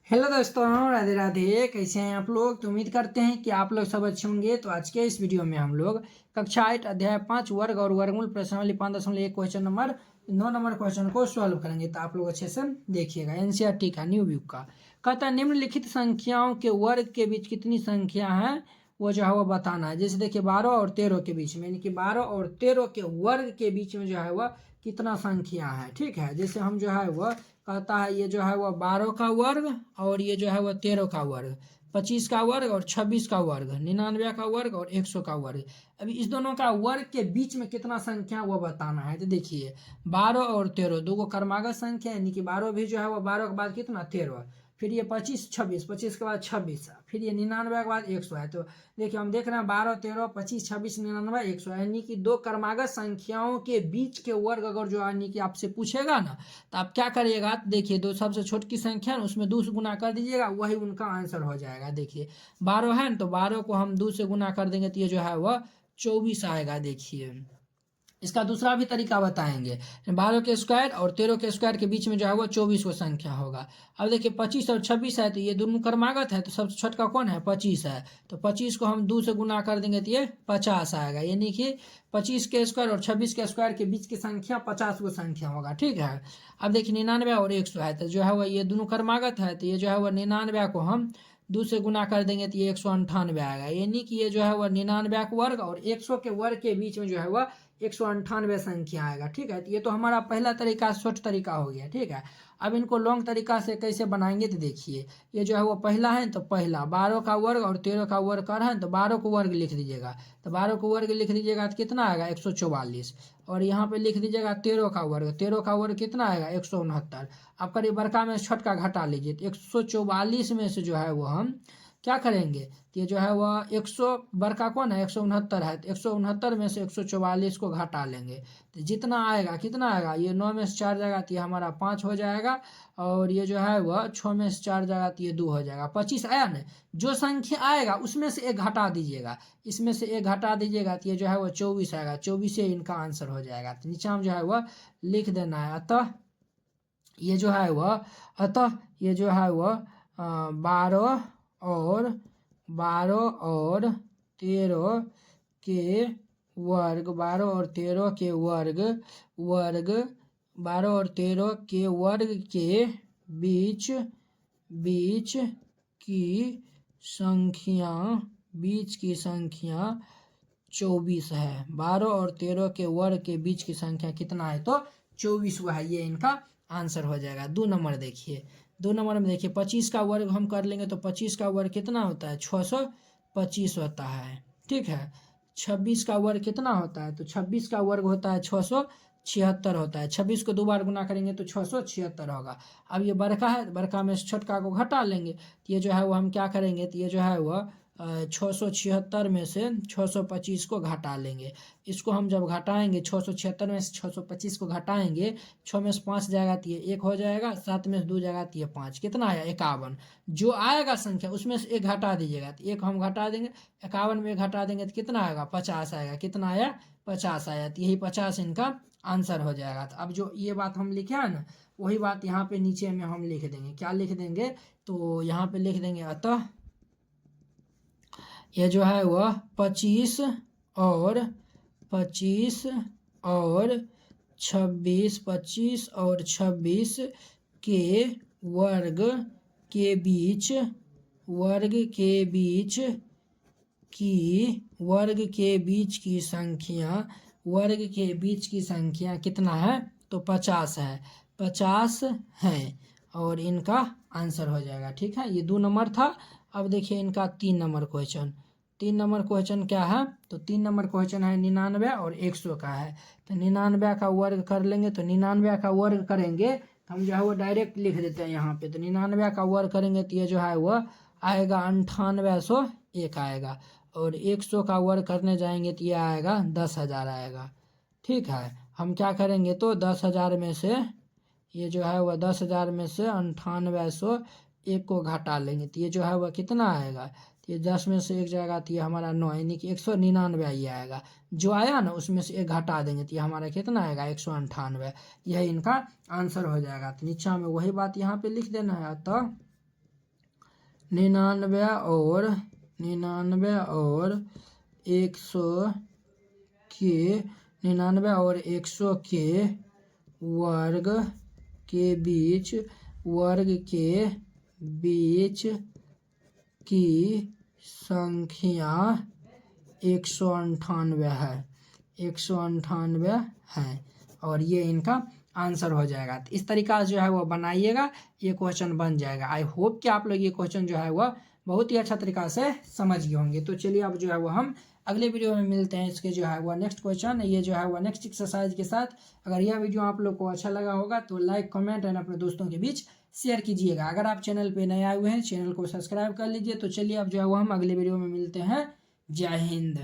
Hello दोस्तों, राधे राधे। कैसे हैं आप लोग? तो उम्मीद करते हैं कि आप लोग सब अच्छे होंगे। तो आज के इस वीडियो में हम लोग कक्षा 8 अध्याय 5 वर्ग और वर्गमूल प्रश्नावली 5.1 क्वेश्चन नंबर 9 नंबर क्वेश्चन को सॉल्व करेंगे। तो आप लोग अच्छे से देखिएगा। एनसीईआरटी का न्यू बुक का कहता है निम्नलिखित संख्याओं के वर्ग के बीच कितनी संख्या है वो जो है वो बताना है। जैसे देखिए 12 और 13 के बीच में, यानी कि 12 और 13 के वर्ग के बीच में जो है वह कितना संख्या है। ठीक है, जैसे हम जो है वह कहता है ये जो है वह 12 का वर्ग और ये जो है वह 13 का वर्ग, 25 का वर्ग और 26 का वर्ग, 99 का वर्ग और 100 का वर्ग। अभी इस दोनों का वर्ग के बीच में कितना संख्या वो बताना है। तो देखिए 12 और 13 दो को क्रमागत संख्या, यानी कि 12 भी जो है वह 12 के बाद कितना 13, फिर ये 25 26, 25 के बाद 26, फिर ये 99 के बाद 100 है। तो देखिए हम देख रहे हैं 12 13 25 26 99 100, यानी कि दो क्रमागत संख्याओं के बीच के वर्ग अगर जो यानी कि आपसे पूछेगा ना, तो आप क्या करिएगा। देखिए दो सबसे छोटी संख्या है उसमें 2 से गुना कर दीजिएगा, वही उनका आंसर हो जाएगा। देखिए 12 है ना, तो 12 को हम 2 से गुना कर देंगे तो ये जो है वह 24 आएगा। देखिए इसका दूसरा भी तरीका बताएंगे। 12 के स्क्वायर और 13 के स्क्वायर के बीच में जो है वो 24 को संख्या होगा। अब देखिए 25 और 26 है, तो ये दोनों क्रमागत है, तो सबसे छोटा कौन है 25 है। तो 25 को हम 2 से गुना कर देंगे तो ये 50 आएगा, यानी कि 25 के स्क्वायर और 26 के स्क्वायर के बीच की संख्या 50 को संख्या होगा। ठीक है, अब देखिए 99 और 100 है, तो जो है वह ये दोनों क्रमागत है, तो ये जो है वह 99 को हम 2 से गुना कर देंगे तो ये 198 आएगा, यानी कि ये जो है वह 99 का वर्ग और 100 के वर्ग के बीच में जो है वह 198 संख्या आएगा। ठीक है, तो ये तो हमारा पहला तरीका शॉर्ट तरीका हो गया। ठीक है, अब इनको लॉन्ग तरीका से कैसे बनाएंगे तो देखिए ये जो है वो पहला है, तो पहला 12 का वर्ग और 13 का वर्ग कर है, तो 12 को वर्ग लिख दीजिएगा। तो 12 को वर्ग लिख दीजिएगा तो कितना आएगा 144, और यहाँ पे लिख दीजिएगा 13 का वर्ग, 13 का वर्ग कितना आएगा 169। अब करिए बड़का में छोटका घटा लीजिए, तो 144 में से जो है वो हम क्या करेंगे, तो ये जो है वह 100 बड़का कौन है 169 है, तो 169 में से 144 को घटा लेंगे तो जितना आएगा कितना आएगा, ये 9 में से 4 जाएगा तो ये हमारा 5 हो जाएगा, और ये जो है वह 6 में से 4 जाएगा तो ये 2 हो जाएगा। 25 आया ना, जो संख्या आएगा उसमें से एक घटा दीजिएगा, इसमें से एक घटा दीजिएगा तो ये जो है वह 24 आएगा, 24 से इनका आंसर हो जाएगा। तो नीचे हम जो है वह लिख देना है। ये जो है वह अतः ये जो है वह 12 और 13 के वर्ग, 12 और 13 के वर्ग 12 और 13 के वर्ग के बीच बीच की संख्या बीच की संख्या 24 है। 12 और 13 के वर्ग के बीच की संख्या कितना है, तो 24 हुआ है, ये इनका आंसर हो जाएगा। 2 नंबर देखिए, 2 नंबर में देखिए 25 का वर्ग हम कर लेंगे तो 25 का वर्ग कितना होता है 625 होता है। ठीक है, 26 का वर्ग कितना होता है, तो 26 का वर्ग होता है 676 होता है। 26 को 2 बार गुना करेंगे तो 676 होगा। अब ये बड़का है, बड़का में छोटका को घटा लेंगे तो ये जो है वो हम क्या करेंगे, तो ये जो है वह 676 में से 625 को घटा लेंगे। इसको हम जब घटाएंगे 676 में से 625 को घटाएंगे, 6 में से 5 जाएगा तो ये 1 हो जाएगा, 7 में से 2 जाएगा तो ये 5, कितना आया 51। जो आएगा संख्या उसमें से एक घटा दीजिएगा, तो एक हम घटा देंगे, 51 में घटा देंगे तो कितना आएगा 50 आएगा। कितना आया 50 आया, तो यही 50 इनका आंसर हो जाएगा। तो अब जो ये बात हम लिखे हैं ना, वही बात यहाँ पे नीचे में हम लिख देंगे। क्या लिख देंगे, तो यहाँ पे लिख देंगे अतः ये जो है वह 25 और 26 और 26 25 और 26 के वर्ग के बीच की संख्या कितना है, तो 50 है, 50 है, और इनका आंसर हो जाएगा। ठीक है, ये 2 नंबर था। अब देखिए इनका 3 नंबर क्वेश्चन। 3 नंबर क्वेश्चन क्या है, तो 3 नंबर क्वेश्चन है 99 और 100 का है। तो 99 का वर्ग कर लेंगे, तो 99 का वर्ग करेंगे तो हम जो है वो डायरेक्ट लिख देते हैं यहाँ पे। तो 99 का वर्ग करेंगे तो ये जो है वह आएगा 9801 आएगा, और 100 का वर्ग करने जाएंगे तो ये आएगा 10,000 आएगा। ठीक है, हम क्या करेंगे, तो 10,000 में से ये जो है वह 10,000 में से 9801 को घटा लेंगे तो ये जो है वह कितना आएगा, तो ये 10 में से 1 जाएगा तो ये हमारा 9, यानी कि 199 ये आएगा। जो आया ना उसमें से 1 घटा देंगे तो ये हमारा कितना आएगा 198, यह इनका आंसर हो जाएगा। तो नीचे में वही बात यहाँ पे लिख देना है। 99 और 100 के 99 और 100 के वर्ग के बीच की संख्या 198 है। 198 है और ये इनका आंसर हो जाएगा। तो इस तरीका से जो है वो बनाइएगा, ये क्वेश्चन बन जाएगा। आई होप कि आप लोग ये क्वेश्चन जो है वह बहुत ही अच्छा तरीका से समझ गए होंगे। तो चलिए अब जो है वो हम अगले वीडियो में मिलते हैं। इसके जो है वह नेक्स्ट क्वेश्चन, ये जो है वह नेक्स्ट एक्सरसाइज के साथ। अगर यह वीडियो आप लोग को अच्छा लगा होगा तो लाइक, कमेंट एंड अपने दोस्तों के बीच शेयर कीजिएगा। अगर आप चैनल पे नए आए हुए हैं, चैनल को सब्सक्राइब कर लीजिए। तो चलिए अब जो है वो हम अगले वीडियो में मिलते हैं। जय हिंद।